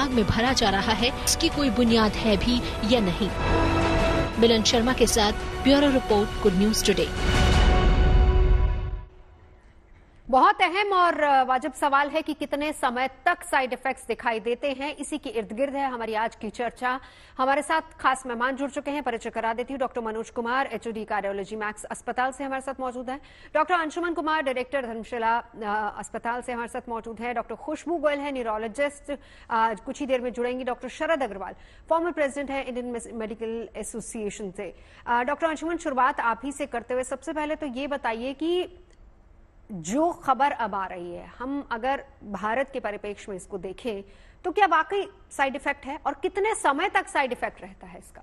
दिमाग में भरा जा रहा है, इसकी कोई बुनियाद है भी या नहीं। मिलन शर्मा के साथ bureau report, good news today. बहुत अहम और वाजिब सवाल है कि कितने समय तक साइड इफेक्ट्स दिखाई देते हैं, इसी के इर्द गिर्द है हमारी आज की चर्चा। हमारे साथ खास मेहमान जुड़ चुके हैं, परिचय करा देती हूँ। Doctor Manoj Kumar, HOD cardiology max अस्पताल से हमारे साथ मौजूद है। डॉक्टर अंशुमन कुमार, डायरेक्टर धर्मशाला अस्पताल से हमारे साथ मौजूद है। डॉक्टर खुशबू गोयल है, न्यूरोलॉजिस्ट, कुछ ही देर में जुड़ेंगी। डॉक्टर शरद अग्रवाल, फॉर्मर प्रेसिडेंट है इंडियन मेडिकल एसोसिएशन से। डॉक्टर अंशुमन, शुरुआत आप ही से करते हुए सबसे पहले तो ये बताइए कि जो खबर अब आ रही है, हम अगर भारत के परिप्रेक्ष्य में इसको देखें तो क्या वाकई साइड इफेक्ट है और कितने समय तक साइड इफेक्ट रहता है इसका?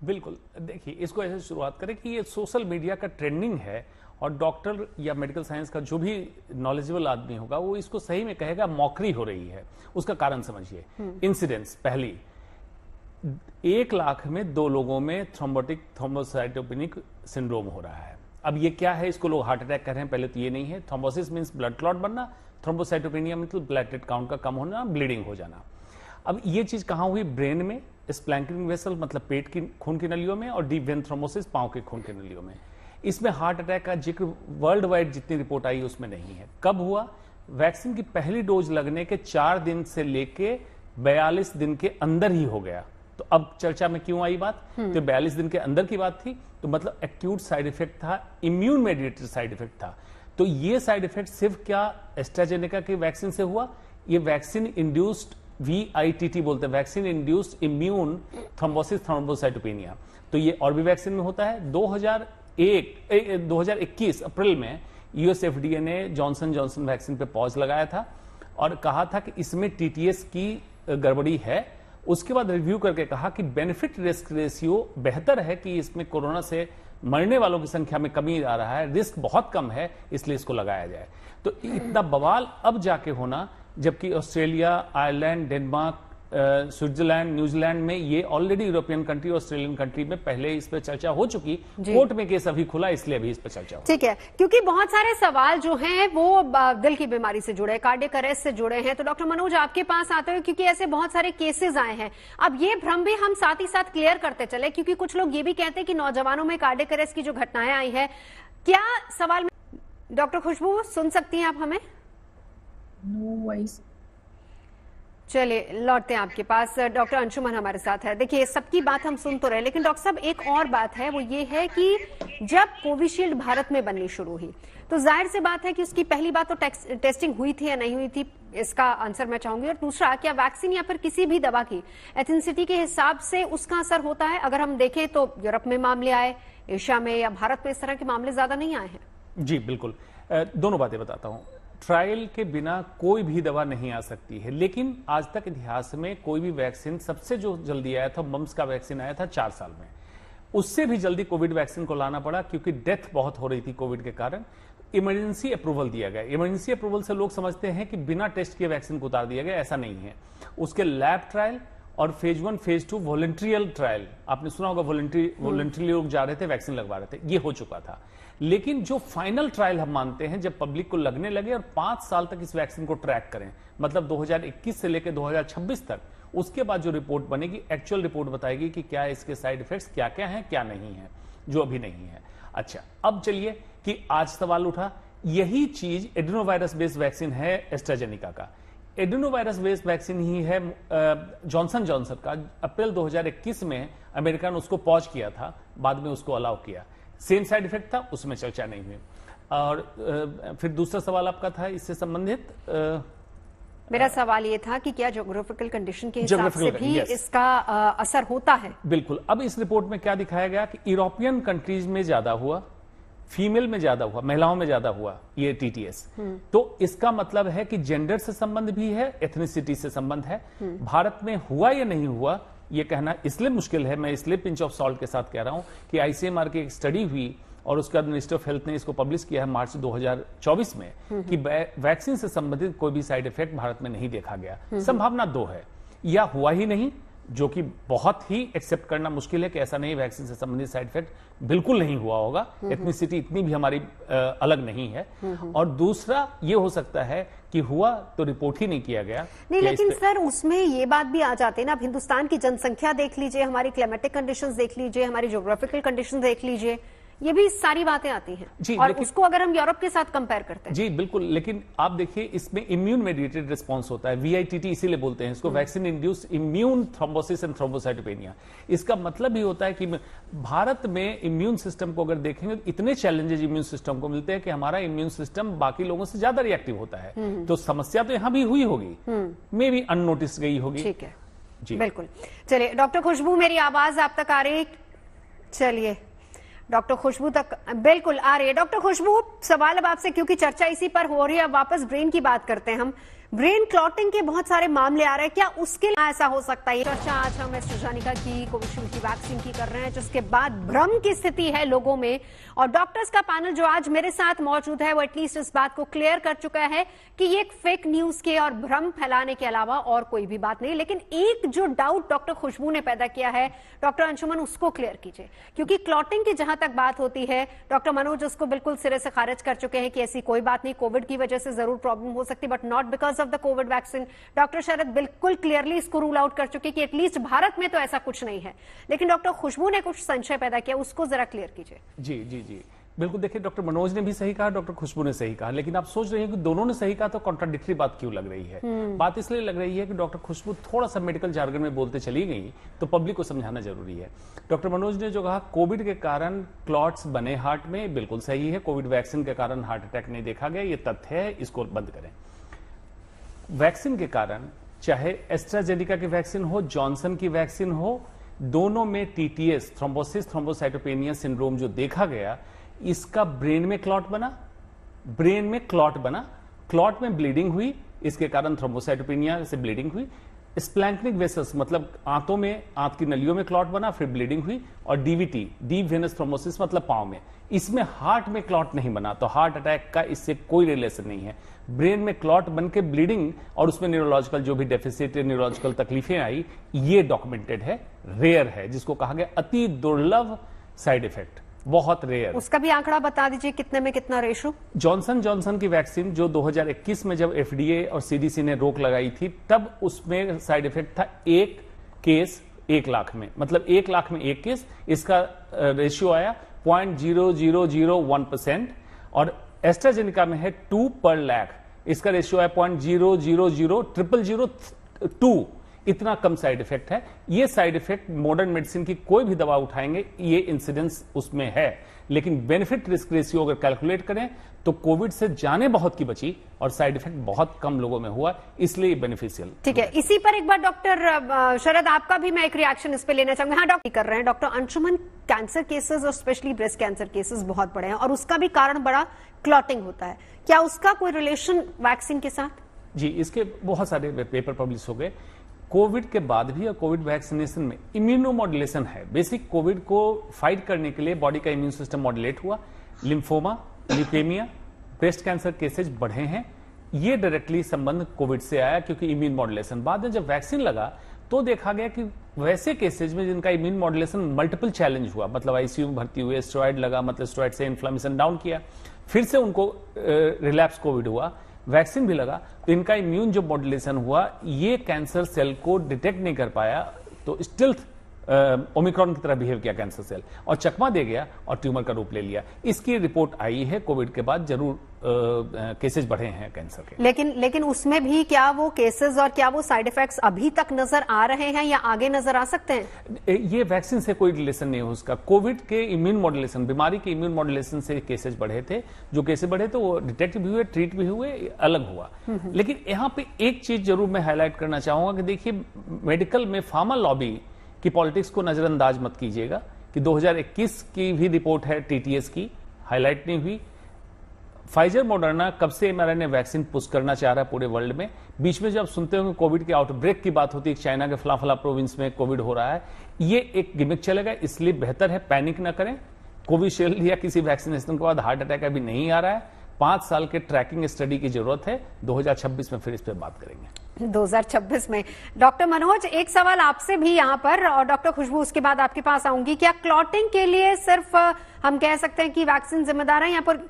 बिल्कुल, देखिए इसको ऐसे शुरुआत करें कि ये सोशल मीडिया का ट्रेंडिंग है और डॉक्टर या मेडिकल साइंस का जो भी नॉलेजेबल आदमी होगा वो इसको सही में कहेगा मॉकरी हो रही है। उसका कारण समझिए। इंसिडेंस, पहली 1 लाख में 2 लोगों में थ्रोम्बोटिक थ्रोम्बोसाइटोपेनिक सिंड्रोम हो रहा है। अब ये क्या है, इसको लोग हार्ट अटैक कह रहे हैं, पहले तो ये नहीं है। थ्रोम्बोसिस मींस ब्लड क्लॉट बनना, थ्रोम्बोसाइटोपेनिया मतलब प्लेटलेट काउंट का कम होना, ब्लीडिंग हो जाना। अब ये चीज कहां हुई? ब्रेन में, स्प्लैंकिंग वेसल मतलब पेट की खून की नलियों में, और डीप वेन थ्रोम्बोसिस पांव के खून की नलियों में। इसमें हार्ट अटैक का जिक्र वर्ल्ड वाइड जितनी रिपोर्ट आई उसमें नहीं है। कब हुआ? वैक्सीन की पहली डोज लगने के 4 दिन से लेके 42 दिन के अंदर ही हो गया। तो अब चर्चा में क्यों आई बात? तो 42 दिन के अंदर की बात थी, तो मतलब एक्यूट साइड इफेक्ट था, इम्यून मेडिएटेड साइड इफेक्ट था। तो ये साइड इफेक्ट सिर्फ क्या एस्ट्राजेनेका के वैक्सीन से हुआ? ये वैक्सीन इंड्यूस्ड, VITT बोलते हैं, vaccine induced immune thrombosis thrombocytopenia. तो ये और भी वैक्सीन में होता है। 2021 अप्रैल में US FDA ने जॉनसन जॉनसन वैक्सीन पे पॉज लगाया था और कहा था कि इसमें TTS की गड़बड़ी है। उसके बाद रिव्यू करके कहा कि बेनिफिट रिस्क रेशियो बेहतर है, कि इसमें कोरोना से मरने वालों की संख्या में कमी आ रहा है, रिस्क बहुत कम है, इसलिए इसको लगाया जाए। तो इतना बवाल अब जाके होना, जबकि Australia, Ireland, Denmark, Switzerland, New Zealand में ये already European country, Australian country में पहले इस पर चर्चा हो चुकी, कोर्ट में केस अभी खुला, इसलिए अभी इस पर चर्चा हो। ठीक है, क्योंकि बहुत सारे सवाल जो हैं वो दिल की बीमारी से जुड़े, कार्डियक अरेस्ट से जुड़े हैं। तो डॉक्टर मनोज, आपके पास आते हुए, क्योंकि ऐसे बहुत सारे केसेस आए हैं, अब ये भ्रम भी हम साथ ही साथ क्लियर करते चले, क्योंकि कुछ लोग ये भी कहते हैं कि नौजवानों में कार्डियक अरेस्ट की जो घटनाएं आई है, क्या सवाल में डॉक्टर खुशबू सुन सकती हैं आप हमें? No voice. चलिए लौटते हैं आपके पास। डॉक्टर अंशुमन हमारे साथ है। देखिए सबकी बात हम सुन तो रहे, लेकिन डॉक्टर साहब एक और बात है, वो ये है कि जब कोविशील्ड भारत में बननी शुरू हुई तो जाहिर सी बात है कि उसकी पहली बात तो टेस्टिंग हुई थी या नहीं हुई थी, इसका आंसर मैं चाहूंगी। और दूसरा, क्या वैक्सीन या फिर किसी भी दवा की एथेंसिटी के हिसाब से उसका असर होता है? अगर हम देखें तो यूरोप में मामले आए, एशिया में या भारत में इस तरह के मामले ज्यादा नहीं आए हैं। जी बिल्कुल, दोनों बातें बताता हूं। ट्रायल के बिना कोई भी दवा नहीं आ सकती है, लेकिन आज तक इतिहास में कोई भी वैक्सीन, सबसे जो जल्दी आया था मम्स का वैक्सीन आया था 4 साल में, उससे भी जल्दी कोविड वैक्सीन को लाना पड़ा क्योंकि डेथ बहुत हो रही थी कोविड के कारण। इमरजेंसी अप्रूवल दिया गया। इमरजेंसी अप्रूवल से लोग समझते हैं कि बिना टेस्ट किए वैक्सीन को उतार दिया गया, ऐसा नहीं है। उसके लैब ट्रायल और फेज 1 फेज 2 वॉलंटरियल ट्रायल, आपने सुना होगा, वॉलंटरी लोग जा रहे थे, वैक्सीन लगवा रहे थे, ये हो चुका था। लेकिन जो फाइनल ट्रायल हम मानते हैं, जब पब्लिक को लगने लगे और 5 साल तक इस वैक्सीन को ट्रैक करें, मतलब 2021 से लेकर 2026 तक, उसके बाद जो रिपोर्ट बनेगी, एक्चुअल रिपोर्ट बताएगी कि क्या इसके साइड इफेक्ट्स क्या क्या हैं, क्या नहीं है, जो अभी नहीं है। अच्छा, अब चलिए कि आज सवाल उठा, यही चीज एडेनोवायरस बेस्ड वैक्सीन है एस्ट्राजेनिका का। एडेनोवायरस बेस्ड वैक्सीन ही है जॉनसन जॉनसन का। अप्रैल 2021 में अमेरिका ने उसको पॉज किया था, बाद में उसको अलाउ किया। सेम साइड इफेक्ट था, उसमें चर्चा नहीं हुई। और फिर दूसरा सवाल आपका था इससे संबंधित, मेरा सवाल ये था कि क्या ज्योग्राफिकल कंडीशन के हिसाब से भी इसका असर होता है? बिल्कुल। अब इस रिपोर्ट में क्या दिखाया गया कि यूरोपियन कंट्रीज में ज्यादा हुआ, फीमेल में ज्यादा हुआ, महिलाओं में ज्यादा हुआ ये TTS। तो इसका मतलब है कि जेंडर से संबंध भी है, एथनिसिटी से संबंध है। भारत में हुआ या नहीं हुआ ये कहना इसलिए मुश्किल है, मैं इसलिए पिंच ऑफ सॉल्ट के साथ कह रहा हूं कि ICMR की एक स्टडी हुई और उसके बाद मिनिस्टर ऑफ हेल्थ ने इसको पब्लिश किया है मार्च 2024 में कि वैक्सीन से संबंधित कोई भी साइड इफेक्ट भारत में नहीं देखा गया। संभावना 2 है, या हुआ ही नहीं जो कि बहुत ही एक्सेप्ट करना मुश्किल है कि ऐसा नहीं, वैक्सीन से संबंधित साइड इफेक्ट बिल्कुल नहीं हुआ होगा। एथनिसिटी इतनी भी हमारी अलग नहीं है। और दूसरा ये हो सकता है कि हुआ तो रिपोर्ट ही नहीं किया गया। नहीं, लेकिन सर उसमें ये बात भी आ जाती है ना, अब हिंदुस्तान की जनसंख्या देख लीजिए, हमारी क्लाइमेटिक कंडीशंस देख लीजिए, हमारी ज्योग्राफिकल कंडीशंस देख लीजिए, ये भी सारी बातें आती हैं। जी, और उसको अगर हम यूरोप के साथ कंपेयर करते हैं, जी बिल्कुल, लेकिन आप देखिए इसमें इम्यून मेडिएटेड रिस्पांस होता है, वीआईटीटी इसीलिए बोलते हैं इसको, vaccine induce immune thrombosis and thrombocytopenia. इसका मतलब ही होता है कि भारत में इम्यून सिस्टम को अगर देखेंगे तो इतने चैलेंजेस इम्यून सिस्टम को मिलते हैं कि हमारा इम्यून सिस्टम बाकी लोगों से ज्यादा रिएक्टिव होता है। तो समस्या तो यहां भी हुई होगी, मे भी अननोटिस गई होगी। ठीक है जी बिल्कुल। चलिए डॉक्टर खुशबू, मेरी आवाज आप तक आ रही? चलिए डॉक्टर खुशबू तक बिल्कुल आ रही है। डॉक्टर खुशबू, सवाल अब आपसे, क्योंकि चर्चा इसी पर हो रही है, अब वापस ब्रेन की बात करते हैं हम। ब्रेन क्लॉटिंग के बहुत सारे मामले आ रहे हैं, क्या उसके लिए ऐसा हो सकता है? चर्चा आज हम एस्ट्राजेनेका की कोविशील्ड की वैक्सीन की कर रहे हैं, जिसके बाद भ्रम की स्थिति है लोगों में, और डॉक्टर्स का पैनल जो आज मेरे साथ मौजूद है वो एटलीस्ट इस बात को क्लियर कर चुका है कि ये एक फेक न्यूज के और भ्रम फैलाने के अलावा और कोई भी बात नहीं। लेकिन एक जो डाउट डॉक्टर खुशबू ने पैदा किया है, डॉक्टर अंशुमन उसको क्लियर कीजिए, क्योंकि क्लॉटिंग की जहां तक बात होती है, डॉक्टर मनोज उसको बिल्कुल सिरे से खारिज कर चुके हैं कि ऐसी कोई बात नहीं, कोविड की वजह से जरूर प्रॉब्लम हो सकती, but not because of the covid vaccine. Doctor Sharad बिल्कुल क्लियरली इसको रूल आउट कर चुके कि एटलीस्ट भारत में तो ऐसा कुछ नहीं है। लेकिन डॉक्टर खुशबू ने कुछ संशय पैदा किया, उसको जरा क्लियर कीजिए। जी जी जी बिल्कुल, देखिए डॉक्टर मनोज ने भी सही कहा, डॉक्टर खुशबू ने सही कहा, लेकिन आप सोच रहे हैं कि दोनों ने सही कहा तो कॉन्ट्राडिक्टरी बात क्यों लग रही है? बात इसलिए लग रही है कि डॉक्टर खुशबू थोड़ा सा मेडिकल जार्गन में बोलते चली गई, तो पब्लिक को समझाना जरूरी है। डॉक्टर मनोज ने जो कहा कोविड के कारण क्लॉट्स बने हार्ट में, बिल्कुल सही है। कोविड वैक्सीन के कारण हार्ट अटैक नहीं देखा गया, ये तथ्य है, इसको बंद करें। वैक्सीन के कारण, चाहे एस्ट्राजेनेका की वैक्सीन हो, जॉनसन की वैक्सीन हो, दोनों में टीटीएस, थ्रोम्बोसिस थ्रोम्बोसाइटोपेनिया सिंड्रोम जो देखा गया, इसका ब्रेन में क्लॉट बना, ब्रेन में क्लॉट बना, क्लॉट में ब्लीडिंग हुई, इसके कारण थ्रोम्बोसाइटोपेनिया से ब्लीडिंग हुई। स्प्लैंक्निक वेसल्स मतलब आंतों में, आंत की नलियों में क्लॉट बना, फिर ब्लीडिंग हुई। और डीवीटी, डीप वेनस थ्रोम्बोसिस मतलब पांव में, इसमें हार्ट में क्लॉट नहीं बना, तो हार्ट अटैक का इससे कोई रिलेशन नहीं है। ब्रेन में क्लॉट बन के ब्लीडिंग और उसमें न्यूरोलॉजिकल जो भी डेफिसिट, न्यूरोलॉजिकल तकलीफें आई, ये डॉक्यूमेंटेड है, रेयर है, जिसको कहा गया अति दुर्लभ साइड इफेक्ट, बहुत रेयर। उसका भी आंकड़ा बता दीजिए, कितने में कितना रेशो? जॉनसन की वैक्सीन जो 2021 में जब एफडीए और सीडीसी ने रोक लगाई थी, तब उसमें साइड इफेक्ट था 1 केस 1 लाख में, मतलब 1 लाख में 1 केस। इसका रेशियो आया 0.0001%, और एस्ट्राजेनेका में है 2 पर लाख, इसका रेशियो है 0.000002। इतना कम साइड इफेक्ट है। ये साइड इफेक्ट मॉडर्न मेडिसिन की कोई भी दवा उठाएंगे, ये इंसिडेंस उसमें है, लेकिन बेनिफिट रिस्क रेशियो अगर कैलकुलेट करें तो कोविड से जाने बहुत की बची और साइड इफेक्ट बहुत कम लोगों में हुआ, इसलिए बेनिफिशियल। ठीक है, इसी पर एक बार डॉक्टर शरद आपका भी मैं एक रिएक्शन इस पे लेना चाहूंगा। हाँ डॉक्टर कर रहे हैं, डॉक्टर अंशुमन, कैंसर केसेस और स्पेशली ब्रेस्ट कैंसर केसेस बहुत बड़े हैं और उसका भी कारण बड़ा क्लॉटिंग होता है, क्या उसका कोई रिलेशन वैक्सीन के साथ? जी, इसके बहुत सारे पेपर पब्लिश हो गए। कोविड के बाद भी और कोविड वैक्सीनेशन में इम्यूनोमॉड्यूलेशन है। बेसिक कोविड को फाइट करने के लिए बॉडी का इम्यून सिस्टम मॉड्यूलेट हुआ। Lymphoma, leukaemia, breast cancer cases बढ़े हैं, ये डायरेक्टली संबंध कोविड से आया क्योंकि इम्यून मॉड्यूलेशन। बाद में जब वैक्सीन लगा तो देखा गया कि वैसे केसेज में जिनका इम्यून मॉड्यूलेशन मल्टीपल चैलेंज हुआ, मतलब आईसीयू में भर्ती हुए, स्टेरॉइड लगा, मतलब स्टेरॉइड से इन्फ्लेमेशन डाउन किया, फिर से उनको रिलैप्स कोविड हुआ, वैक्सीन भी लगा, तो इनका इम्यून जो मॉड्यूलेशन हुआ, ये कैंसर सेल को डिटेक्ट नहीं कर पाया, तो स्टिल्थ ओमिक्रॉन की तरह बिहेव किया कैंसर सेल और चकमा दे गया और ट्यूमर का रूप ले लिया। इसकी रिपोर्ट आई है, कोविड के बाद जरूर केसेस बढ़े हैं कैंसर के। लेकिन उसमें भी क्या वो केसेस और क्या वो साइड इफेक्ट्स अभी तक नजर आ रहे हैं या आगे नजर आ सकते हैं? ये वैक्सीन से कोई रिलेशन नहीं है उसका। कोविड के इम्यून मॉड्यूलेशन, बीमारी के इम्यून मॉड्यूलेशन से केसेस बढ़े थे, जो केसेस बढ़े तो वो डिटेक्ट भी हुए, ट्रीट भी हुए, अलग हुआ। लेकिन यहाँ पे एक चीज जरूर मैं हाईलाइट करना चाहूंगा कि देखिए, मेडिकल में फार्मा लॉबी की पॉलिटिक्स को नजरअंदाज मत कीजिएगा कि 2021 की भी रिपोर्ट है टीटीएस की, हाईलाइट नहीं हुई। फाइजर मॉडर्ना कब से mRNA वैक्सीन पुश करना चाह रहा है पूरे वर्ल्ड में। बीच में जब सुनते होंगे कोविड के आउटब्रेक की बात होती है, चाइना के फला प्रोविंस में कोविड हो रहा है, ये एक गिमिक चलेगा, इसलिए बेहतर है पैनिक ना करें। कोविशील्ड या किसी वैक्सीनेशन के बाद हार्ट अटैक अभी नहीं आ रहा है। 5 साल के ट्रैकिंग स्टडी की जरूरत है, 2026 में फिर इस पर बात करेंगे। 2026 में। डॉक्टर मनोज, एक सवाल आपसे भी यहाँ पर, और डॉक्टर खुशबू उसके बाद आपके पास आऊंगी। क्या क्लॉटिंग के लिए सिर्फ हम कह सकते हैं कि वैक्सीन जिम्मेदार है यहाँ पर?